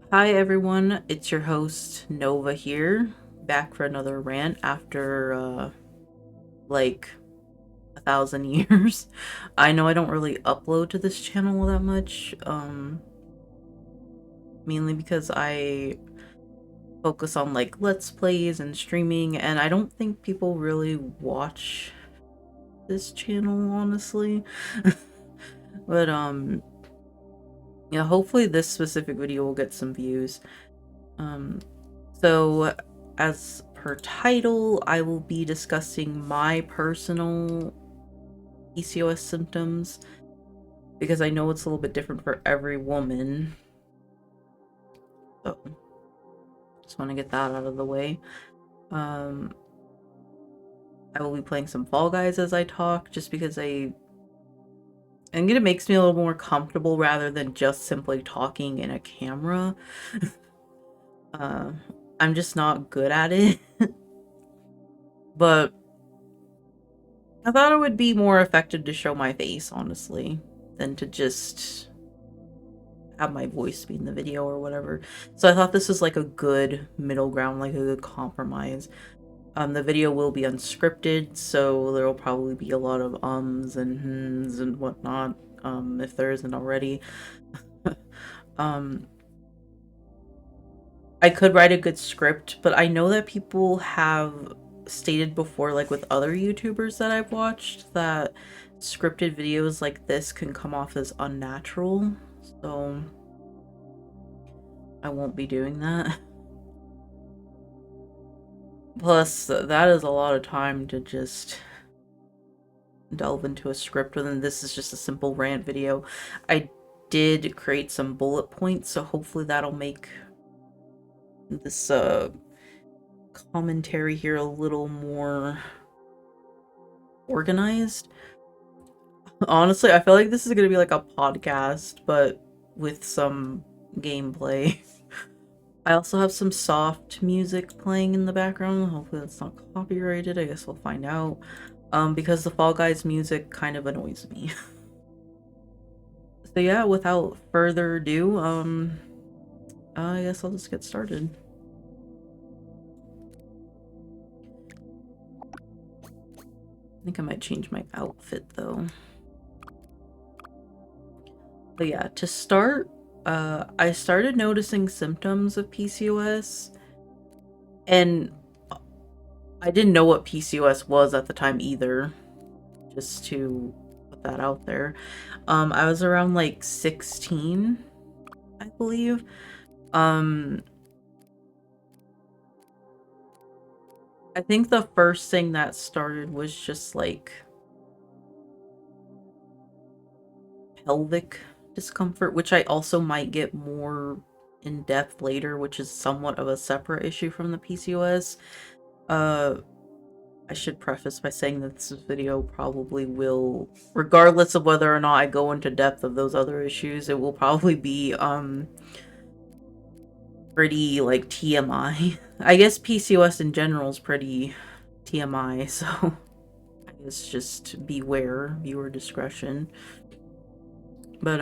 Hi everyone, it's your host Nova here, back for another rant after like 1,000 years. I know I don't really upload to this channel that much, mainly because I focus on like let's plays and streaming, and I don't think people really watch this channel honestly. But yeah, hopefully this specific video will get some views. Um So, as per title, I will be discussing my personal PCOS symptoms because I know it's a little bit different for every woman. So, just want to get that out of the way. Um, I will be playing some Fall Guys as I talk, just because I think it makes me a little more comfortable rather than just simply talking in a camera. uh, I'm just not good at it, but I thought it would be more effective to show my face, honestly, than to just have my voice be in the video or whatever. So I thought this was like a good middle ground, like a good compromise. The video will be unscripted, so there will probably be a lot of ums and hms and whatnot, if there isn't already. um, I could write a good script, but I know that people have stated before, like with other YouTubers that I've watched, that scripted videos like this can come off as unnatural, so I won't be doing that. Plus, that is a lot of time to just delve into a script, and then this is just a simple rant video. I did create some bullet points, so hopefully that'll make this commentary here a little more organized. Honestly, I feel like this is gonna be like a podcast, but with some gameplay. I also have some soft music playing in the background. Hopefully that's not copyrighted. I guess we'll find out. Because the Fall Guys music kind of annoys me. So yeah, without further ado, I guess I'll just get started. I think I might change my outfit though. But yeah, to start, I started noticing symptoms of PCOS, and I didn't know what PCOS was at the time either, just to put that out there. I was around like 16, I believe. I think the first thing that started was just like pelvic discomfort, which I also might get more in depth later, which is somewhat of a separate issue from the PCOS. Uh, I should preface by saying that this video probably will, regardless of whether or not I go into depth of those other issues, it will probably be pretty like TMI. I guess PCOS in general is pretty TMI, so I guess just beware, viewer discretion. But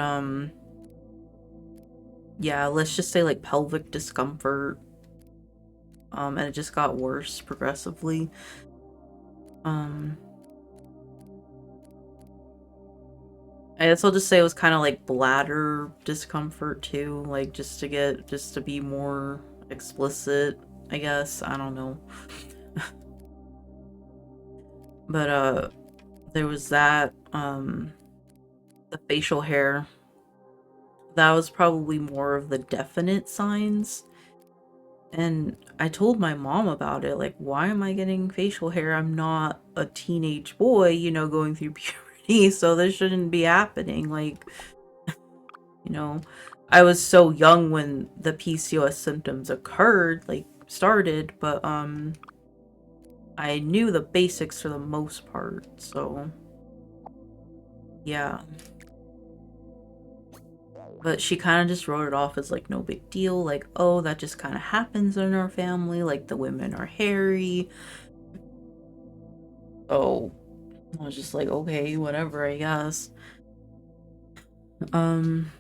yeah, let's just say like pelvic discomfort. And it just got worse progressively. Um I guess I'll just say it was kind of like bladder discomfort too, like just to be more explicit, I guess. I don't know. But there was that, the facial hair. That was probably more of the definite signs. And I told my mom about it, like, why am I getting facial hair? I'm not a teenage boy, you know, going through puberty, so this shouldn't be happening. Like, you know, I was so young when the PCOS symptoms occurred, like, started, but, I knew the basics for the most part, so, yeah. But she kind of just wrote it off as, like, no big deal, like, oh, that just kind of happens in our family, like, the women are hairy. Oh, I was just like, okay, whatever, I guess. Um,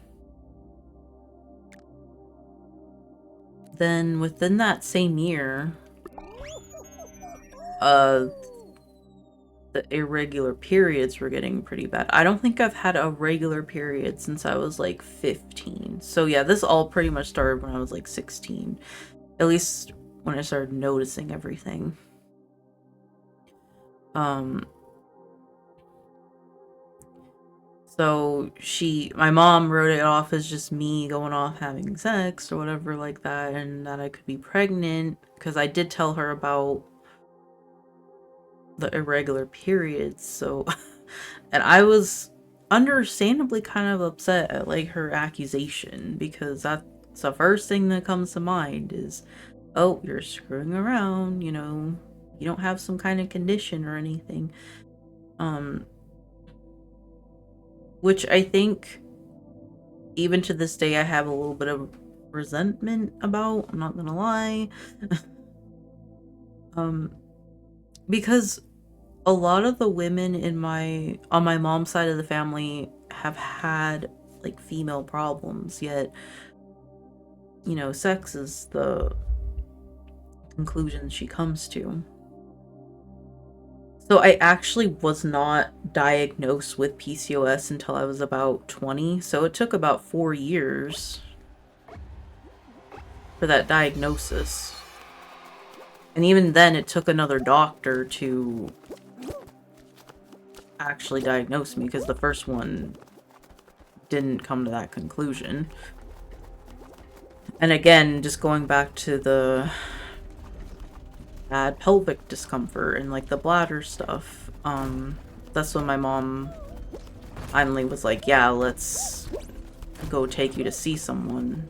Then within that same year, the irregular periods were getting pretty bad. I don't think I've had a regular period since I was like 15. So yeah, this all pretty much started when I was like 16. At least when I started noticing everything. So my mom wrote it off as just me going off having sex or whatever like that, and that I could be pregnant, because I did tell her about the irregular periods. So, and I was understandably kind of upset at like her accusation, because that's the first thing that comes to mind is, oh, you're screwing around, you know, you don't have some kind of condition or anything. Which I think even to this day I have a little bit of resentment about, I'm not gonna lie. Because a lot of the women on my mom's side of the family have had like female problems, yet, you know, sex is the conclusion she comes to. So I actually was not diagnosed with PCOS until I was about 20. So it took about 4 years for that diagnosis. And even then it took another doctor to actually diagnose me, because the first one didn't come to that conclusion. And again, just going back to the bad pelvic discomfort and like the bladder stuff, that's when my mom finally was like, yeah, let's go take you to see someone.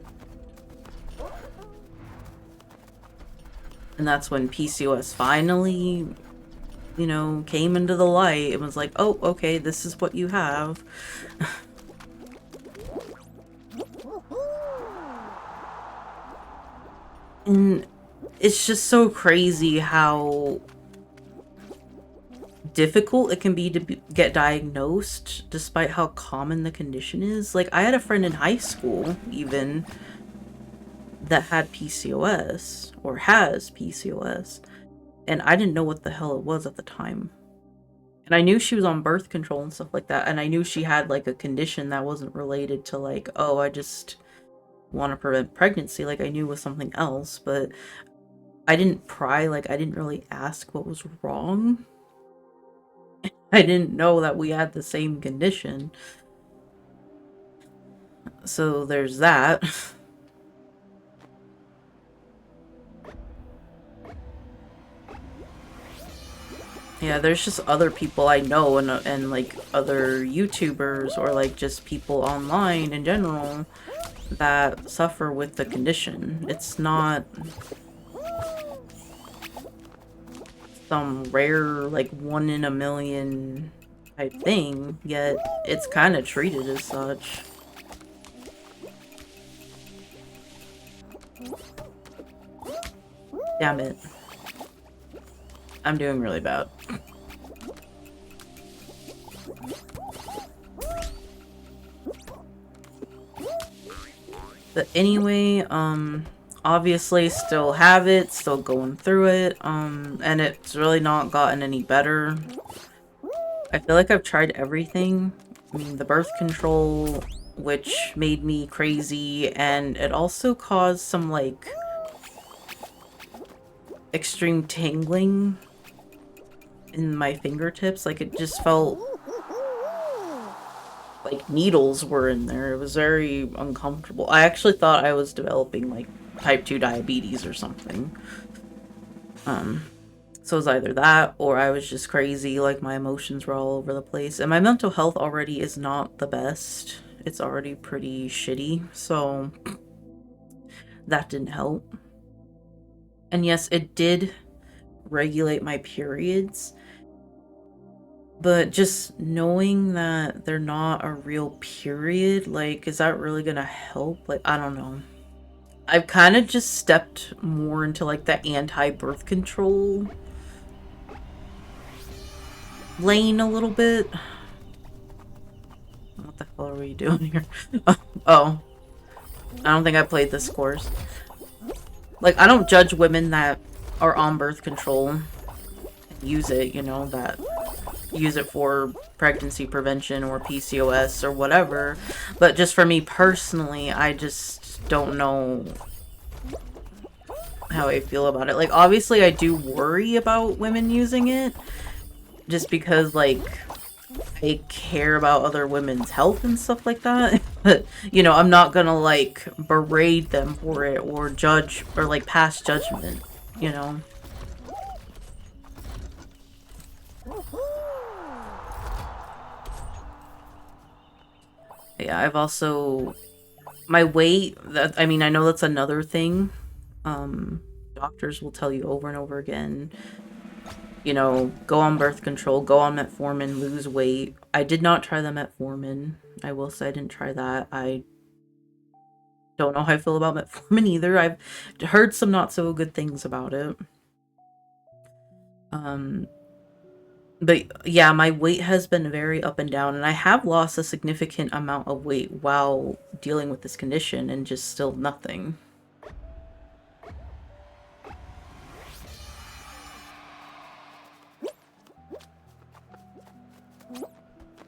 And that's when PCOS finally, you know, came into the light. It was like, oh, okay, this is what you have. And it's just so crazy how difficult it can be to get diagnosed, despite how common the condition is. Like, I had a friend in high school, even, that had PCOS, or has PCOS, and I didn't know what the hell it was at the time. And I knew she was on birth control and stuff like that, and I knew she had, like, a condition that wasn't related to, like, oh, I just want to prevent pregnancy. Like, I knew it was something else, but I didn't pry. Like, I didn't really ask what was wrong. I didn't know that we had the same condition. So there's that. Yeah, there's just other people I know, and like other YouTubers, or like just people online in general, that suffer with the condition. It's not some rare, like, 1 in a million type thing, yet it's kind of treated as such. Damn it. I'm doing really bad. But anyway, obviously still have it, still going through it, and it's really not gotten any better. I feel like I've tried everything. I mean, the birth control, which made me crazy, and it also caused some, like, extreme tingling in my fingertips. Like, it just felt like needles were in there. It was very uncomfortable. I actually thought I was developing, like, type 2 diabetes or something. So it was either that, or I was just crazy, like my emotions were all over the place. And my mental health already is not the best. It's already pretty shitty, so that didn't help. And yes, it did regulate my periods, but just knowing that they're not a real period, like, is that really gonna help? Like, I don't know. I've kind of just stepped more into, like, the anti-birth control lane a little bit. What the hell are we doing here? Oh. I don't think I played this course. Like, I don't judge women that are on birth control and use it, you know, that use it for pregnancy prevention or PCOS or whatever. But just for me personally, I just don't know how I feel about it. Like, obviously, I do worry about women using it just because, like, I care about other women's health and stuff like that. But, you know, I'm not gonna, like, berate them for it or judge or, like, pass judgment, you know? Yeah, I've also my weight, that I mean, I know that's another thing. Doctors will tell you over and over again, you know, go on birth control, go on metformin, lose weight. I did not try the metformin. I will say I didn't try that. I don't know how I feel about metformin either. I've heard some not so good things about it. Um, but yeah, my weight has been very up and down, and I have lost a significant amount of weight while dealing with this condition and just still nothing.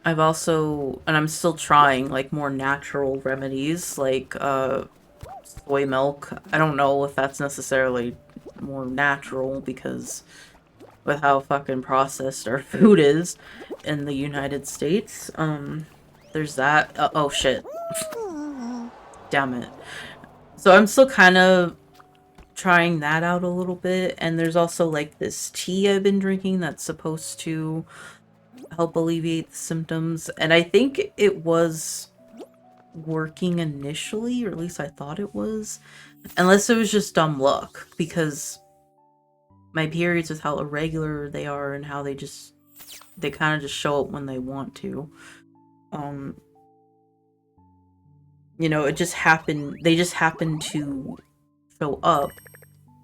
I've also, and I'm still trying, like, more natural remedies, like, soy milk. I don't know if that's necessarily more natural because with how fucking processed our food is in the United States. There's that. Oh shit. Damn it. So I'm still kind of trying that out a little bit, and there's also like this tea I've been drinking that's supposed to help alleviate the symptoms, and I think it was working initially, or at least I thought it was, unless it was just dumb luck, because my periods, with how irregular they are and how they kind of just show up when they want to. Um, you know, it just happened. They just happened to show up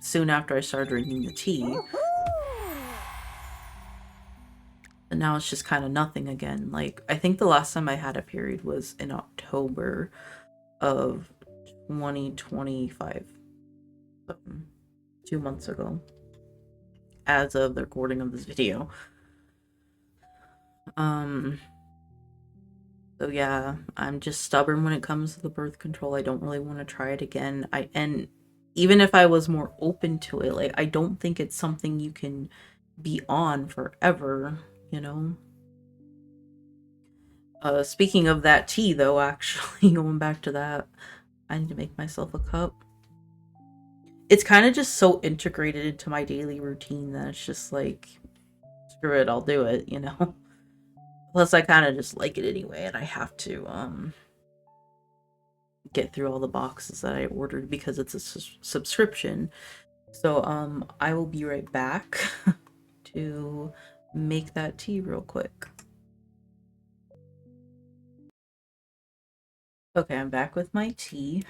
soon after I started drinking the tea. And now it's just kind of nothing again. Like, I think the last time I had a period was in October of 2025. 2 months ago. As of the recording of this video. So yeah, I'm just stubborn when it comes to the birth control. I don't really want to try it again. And even if I was more open to it, like, I don't think it's something you can be on forever, you know? Speaking of that tea, though, actually, going back to that, I need to make myself a cup. It's kind of just so integrated into my daily routine that it's just like, screw it, I'll do it, you know? Plus, I kind of just like it anyway, and I have to, get through all the boxes that I ordered because it's a subscription. So, I will be right back to make that tea real quick. Okay, I'm back with my tea.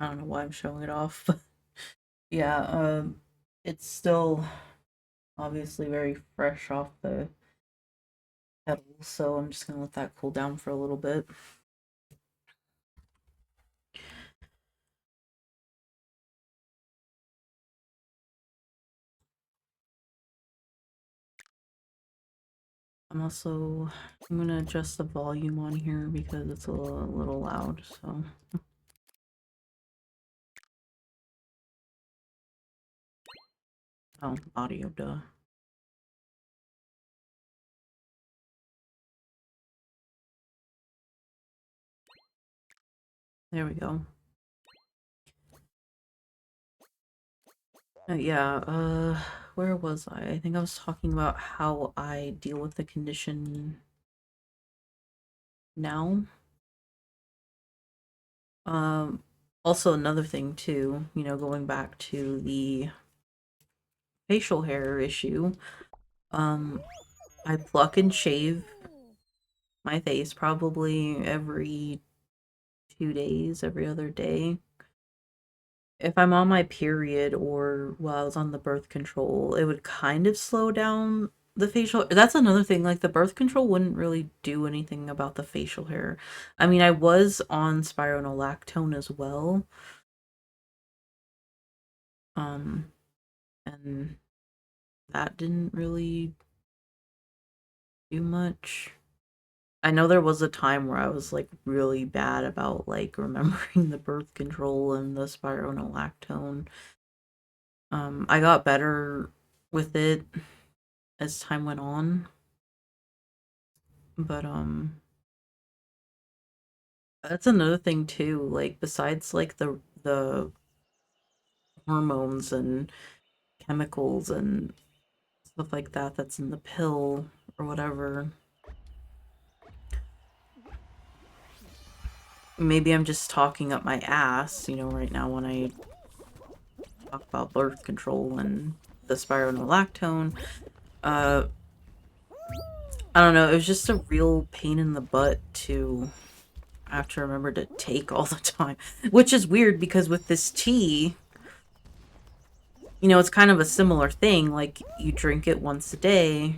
I don't know why I'm showing it off, but yeah, it's still obviously very fresh off the kettle, so I'm just gonna let that cool down for a little bit. I'm gonna adjust the volume on here because it's a little loud, so. Oh, audio, duh. There we go. Yeah, where was I? I think I was talking about how I deal with the condition now. Also another thing too, you know, going back to the facial hair issue, I pluck and shave my face probably every 2 days, every other day. If I'm on my period or while I was on the birth control, it would kind of slow down the facial. That's another thing, like the birth control wouldn't really do anything about the facial hair. I mean, I was on spironolactone as well, And that didn't really do much. I know there was a time where I was like really bad about like remembering the birth control and the spironolactone. I got better with it as time went on, but that's another thing too. Like besides like the hormones and chemicals and stuff like that that's in the pill or whatever. Maybe I'm just talking up my ass, right now when I talk about birth control and the spironolactone. Uh, I don't know, it was just a real pain in the butt to have to remember to take all the time. Which is weird because with this tea, it's kind of a similar thing. Like, you drink it once a day,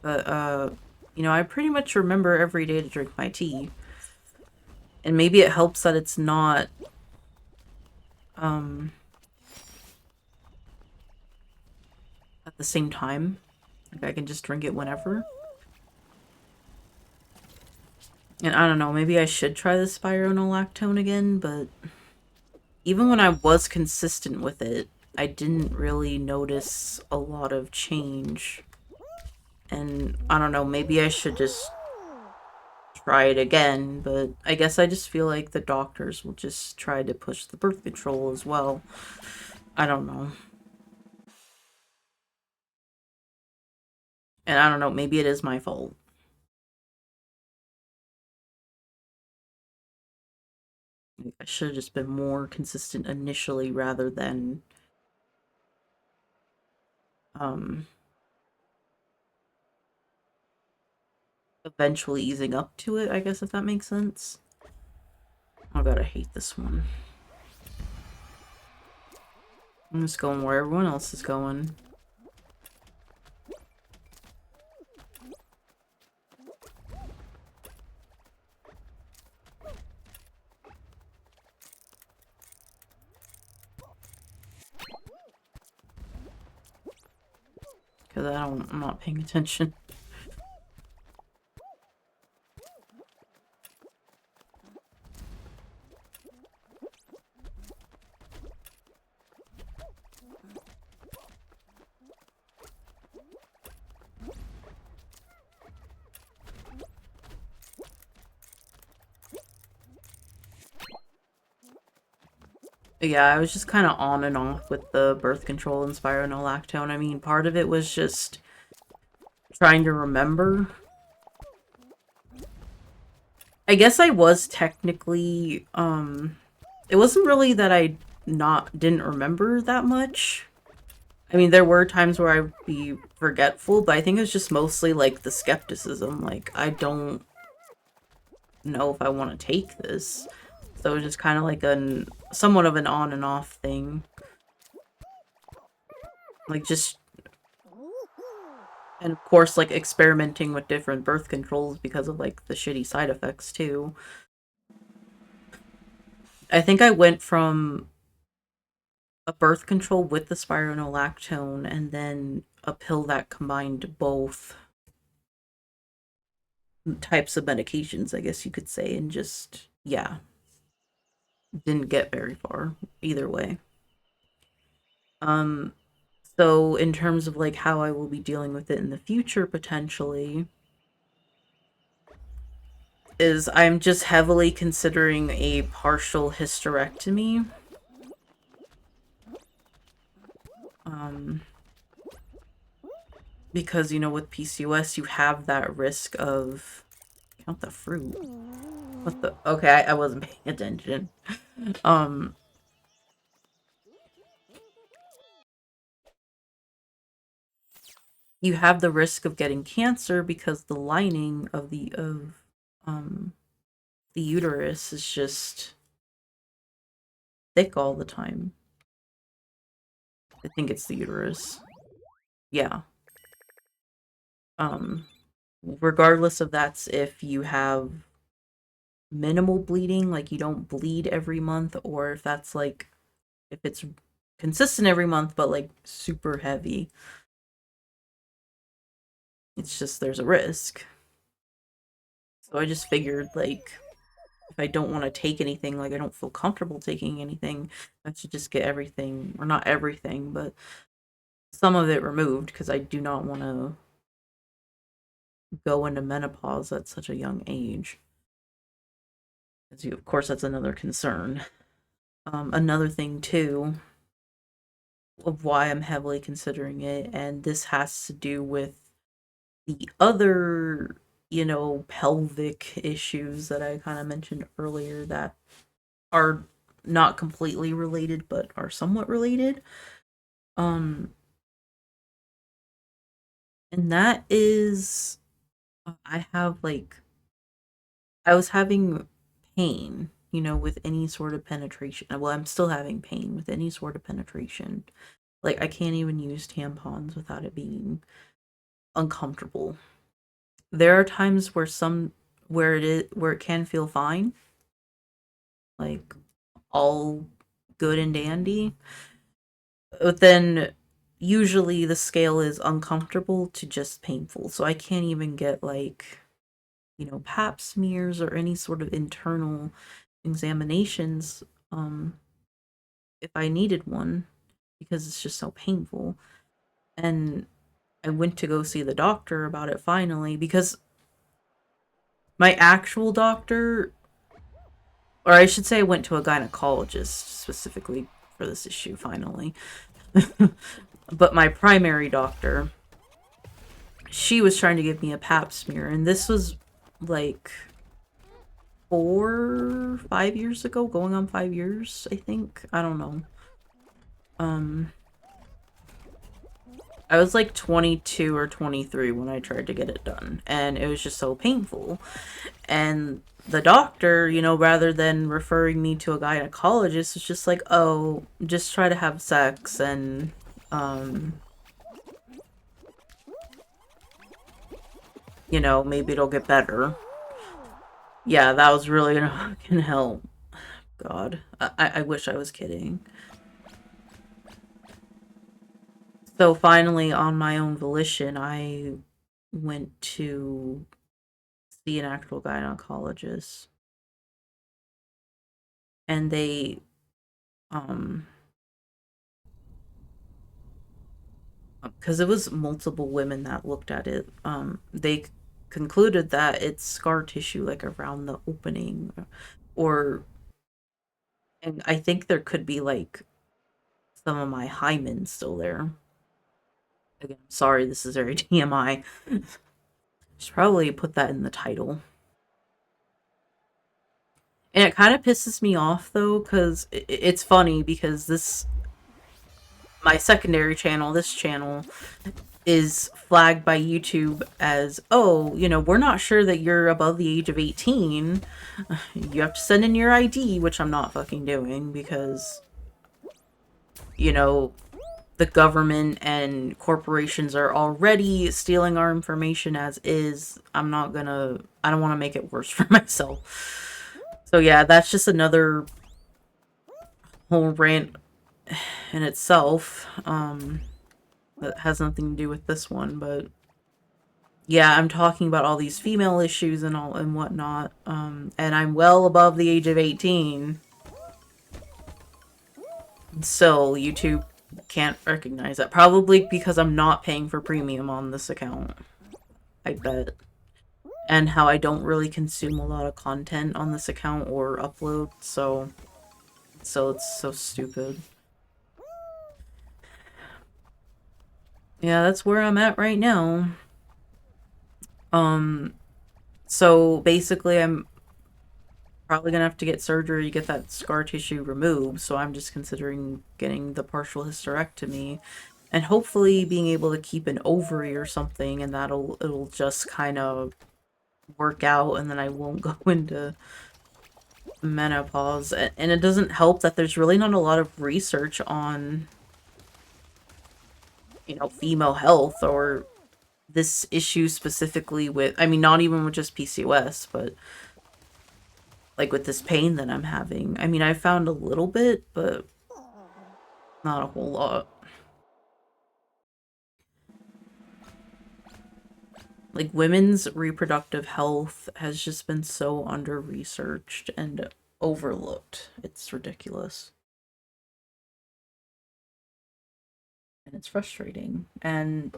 but, I pretty much remember every day to drink my tea. And maybe it helps that it's not, at the same time. Like, I can just drink it whenever. And I don't know, maybe I should try the spironolactone again, but even when I was consistent with it, I didn't really notice a lot of change. And I don't know, maybe I should just try it again, but I guess I just feel like the doctors will just try to push the birth control as well. I don't know. And I don't know, maybe it is my fault. I should have just been more consistent initially rather than um eventually easing up to it, I guess, if that makes sense. Oh god, I hate this one. I'm just going where everyone else is going. Because I'm not paying attention. Yeah, I was just kind of on and off with the birth control and spironolactone. I mean, part of it was just trying to remember. I guess I was technically, it wasn't really that I didn't remember that much. I mean, there were times where I'd be forgetful, but I think it was just mostly, like, the skepticism. Like, I don't know if I want to take this. So it was just kind of like somewhat of an on and off thing. Like, just, and of course, like, experimenting with different birth controls because of, like, the shitty side effects, too. I think I went from a birth control with the spironolactone and then a pill that combined both types of medications, I guess you could say, and just, yeah, didn't get very far either way. Um, so in terms of like how I will be dealing with it in the future potentially, is I'm just heavily considering a partial hysterectomy. Um, because with PCOS you have that risk of count the fruit. What the okay, I wasn't paying attention. Um you have the risk of getting cancer because the lining of um the uterus is just thick all the time. I think it's the uterus. Yeah. Um Regardless of that's if you have minimal bleeding, like you don't bleed every month, or if that's like if it's consistent every month, but like super heavy. It's just there's a risk. So I just figured like if I don't want to take anything, like I don't feel comfortable taking anything, I should just get everything, or not everything, but some of it removed because I do not want to go into menopause at such a young age. As you, of course, that's another concern. Another thing too of why I'm heavily considering it, and this has to do with the other, pelvic issues that I kind of mentioned earlier that are not completely related but are somewhat related. Um, and that is, I have like, I was having pain, with any sort of penetration. Well, I'm still having pain with any sort of penetration. Like, I can't even use tampons without it being uncomfortable. There are times where it can feel fine, like all good and dandy. But then usually the scale is uncomfortable to just painful. So I can't even get like, pap smears or any sort of internal examinations if I needed one because it's just so painful. And I went to go see the doctor about it finally because my actual doctor, or I should say I went to a gynecologist specifically for this issue finally. But my primary doctor, she was trying to give me a pap smear, and this was like 5 years ago, going on 5 years, I think. I don't know. Um, I was like 22 or 23 when I tried to get it done, and it was just so painful. And the doctor, rather than referring me to a gynecologist, was just like, oh, just try to have sex and, maybe it'll get better. Yeah, that was really gonna fucking help. God. I wish I was kidding. So finally, on my own volition, I went to see an actual gynecologist. And they, um, because it was multiple women that looked at it, they concluded that it's scar tissue, like around the opening, or, and I think there could be like some of my hymen still there. Again, sorry, this is very TMI. Should probably put that in the title. And it kind of pisses me off though, because it's funny because my secondary channel, this channel, is flagged by YouTube as, oh, we're not sure that you're above the age of 18. You have to send in your ID, which I'm not fucking doing because, the government and corporations are already stealing our information as is. I don't want to make it worse for myself. So yeah, that's just another whole rant in itself. That has nothing to do with this one, but yeah, I'm talking about all these female issues and all and whatnot. And I'm well above the age of 18. So YouTube can't recognize that. Probably because I'm not paying for premium on this account. I bet. And how I don't really consume a lot of content on this account or upload, so it's so stupid. Yeah, that's where I'm at right now. So basically I'm probably gonna have to get surgery to get that scar tissue removed, so I'm just considering getting the partial hysterectomy and hopefully being able to keep an ovary or something, and it'll just kind of work out and then I won't go into menopause. And it doesn't help that there's really not a lot of research on, female health or this issue specifically with, I mean, not even with just PCOS, but like with this pain that I'm having. I mean, I found a little bit, but Not a whole lot. Like, women's reproductive health has just been so under-researched and overlooked. It's ridiculous. And it's frustrating. And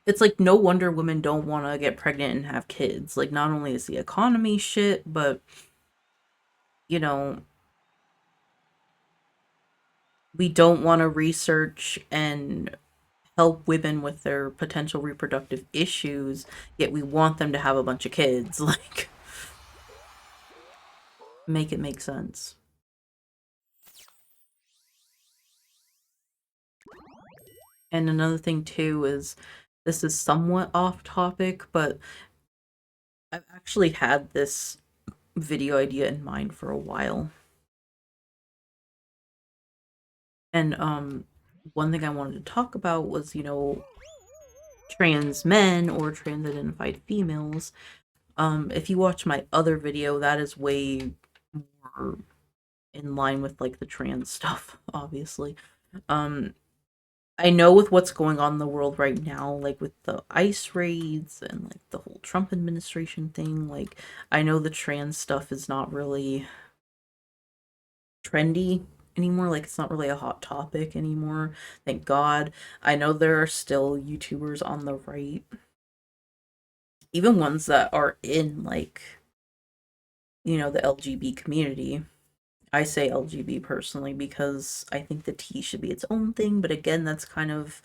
it's like no wonder women don't want to get pregnant and have kids. Like, not only is the economy shit, but you know, we don't want to research and help women with their potential reproductive issues, yet we want them to have a bunch of kids. Like, make it make sense. And another thing too is, this is somewhat off topic, but I've actually had this video idea in mind for a while. And one thing I wanted to talk about was, trans men or trans identified females. If you watch my other video, that is way more in line with like the trans stuff, obviously. Um, I know with what's going on in the world right now, like with the ICE raids and like the whole Trump administration thing, like I know the trans stuff is not really trendy anymore. Like it's not really a hot topic anymore. Thank God. I know there are still YouTubers on the right, even ones that are in like, the LGB community. I say LGB personally because I think the T should be its own thing, but again, that's kind of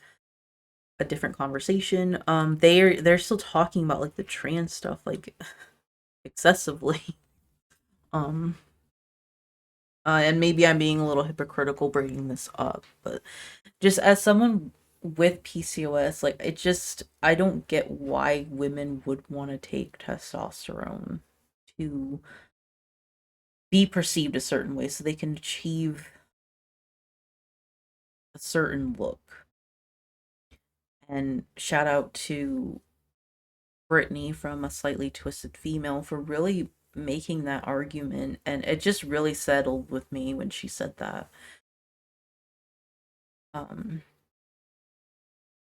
a different conversation. They're still talking about like the trans stuff like excessively. Um and maybe I'm being a little hypocritical bringing this up, but just as someone with PCOS, like I don't get why women would want to take testosterone to be perceived a certain way so they can achieve a certain look. And shout out to Brittany from A Slightly Twisted Female for really making that argument. And it just really settled with me when she said that. Um,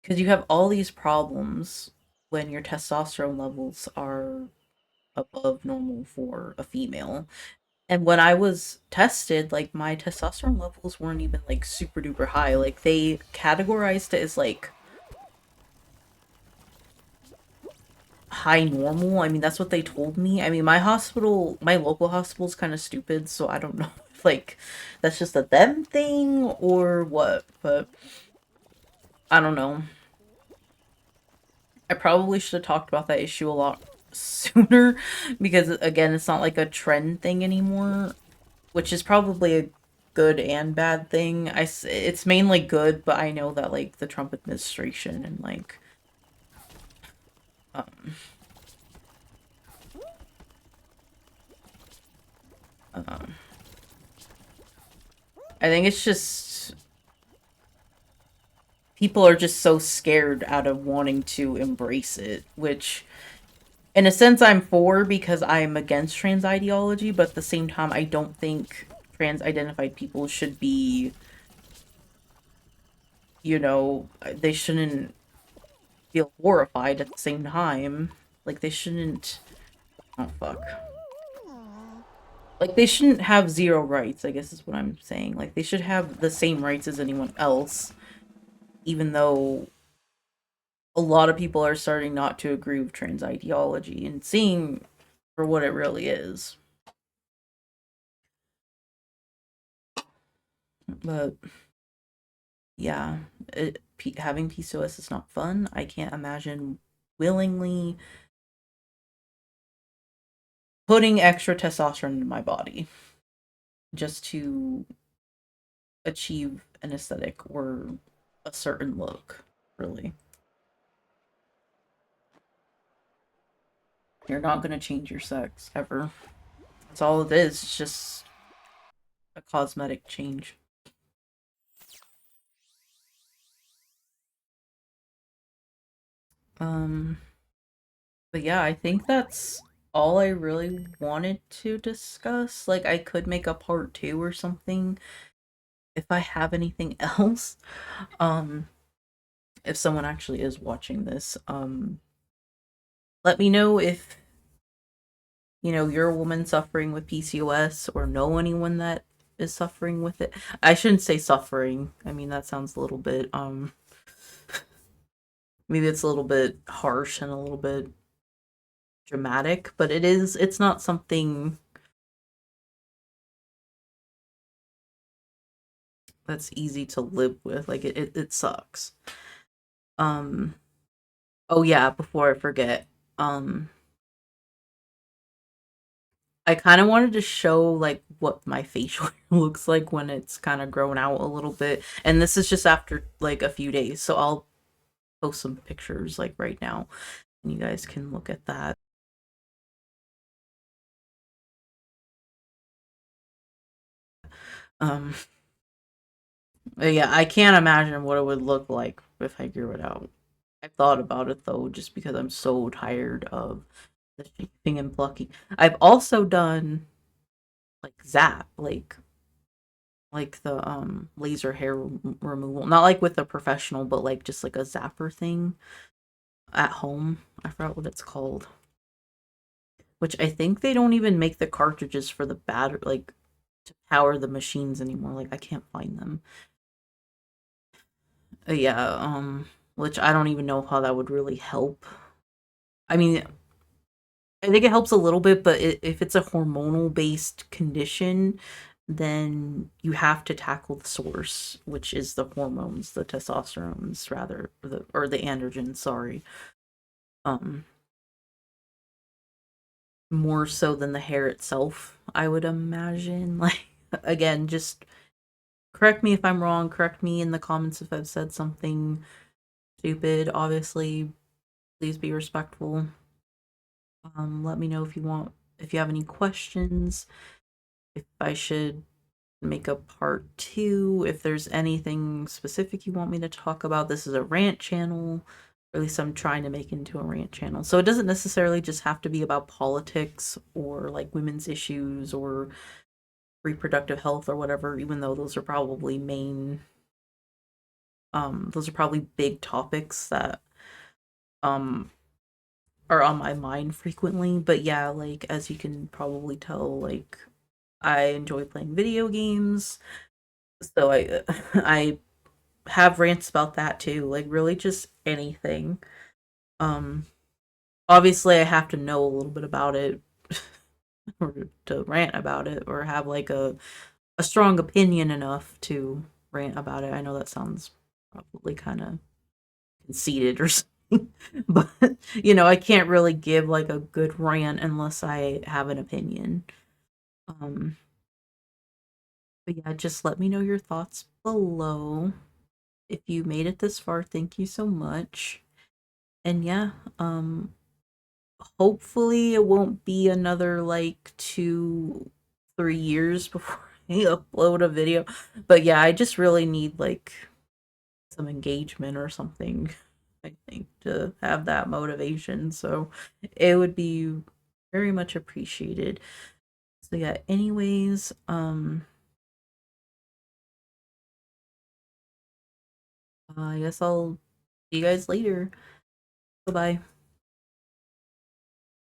because you have all these problems when your testosterone levels are above normal for a female. And when I was tested, like my testosterone levels weren't even like super duper high. Like they categorized it as like high normal. I mean, that's what they told me. I mean, my local hospital's kind of stupid, so I don't know if like that's just a them thing or what, but I don't know. I probably should have talked about that issue a lot sooner because again, it's not like a trend thing anymore, which is probably a good and bad thing. It's mainly good, but I know that like the Trump administration and like um, um I think it's just people are just so scared out of wanting to embrace it, which in a sense I'm for because I'm against trans ideology, but at the same time I don't think trans identified people should be, they shouldn't feel horrified at the same time. Like they shouldn't, oh fuck. Like they shouldn't have zero rights, I guess is what I'm saying. Like they should have the same rights as anyone else, even though a lot of people are starting not to agree with trans ideology and seeing for what it really is. But yeah, having PCOS is not fun. I can't imagine willingly putting extra testosterone in my body just to achieve an aesthetic or a certain look, really. You're not going to change your sex ever. That's all it is. It's just a cosmetic change. Um, but yeah, I think that's all I really wanted to discuss. Like, I could make a part two or something if I have anything else. Um, if someone actually is watching this, let me know if, you're a woman suffering with PCOS or know anyone that is suffering with it. I shouldn't say suffering. I mean, that sounds a little bit, maybe it's a little bit harsh and a little bit dramatic, but it's not something that's easy to live with. Like it sucks. Um oh yeah, before I forget. Um I kind of wanted to show like what my facial hair looks like when it's kind of grown out a little bit. And this is just after like a few days. So I'll post some pictures like right now and you guys can look at that. Um yeah, I can't imagine what it would look like if I grew it out. I thought about it though, just because I'm so tired of the shaving and plucking. I've also done like zap, like the laser hair removal. Not like with a professional, but like just like a zapper thing at home. I forgot what it's called. Which I think they don't even make the cartridges for the battery, like to power the machines anymore. Like I can't find them. Yeah, which I don't even know how that would really help. I mean, I think it helps a little bit, but if it's a hormonal based condition, then you have to tackle the source, which is the hormones, the testosterones, rather, or the androgens. Sorry, um, more so than the hair itself. I would imagine. Like again, just correct me if I'm wrong. Correct me in the comments if I've said something stupid. Obviously, please be respectful. Let me know if you have any questions. If I should make a part two. If there's anything specific you want me to talk about, this is a rant channel. Or at least I'm trying to make into a rant channel. So it doesn't necessarily just have to be about politics or like women's issues or reproductive health or whatever, even though those are probably big topics that um are on my mind frequently. But yeah, like as you can probably tell, like I enjoy playing video games. So I have rants about that too, like really just anything. Um Obviously I have to know a little bit about it or to rant about it or have like a strong opinion enough to rant about it. I know that sounds probably kind of conceited or something, but I can't really give like a good rant unless I have an opinion. Um but yeah, just let me know your thoughts below. If you made it this far, thank you so much. And yeah, hopefully it won't be another like 2 3 years before I upload a video. But yeah, I just really need like some engagement or something, I think, to have that motivation. So it would be very much appreciated. So yeah, anyways, I guess I'll see you guys later. Bye bye.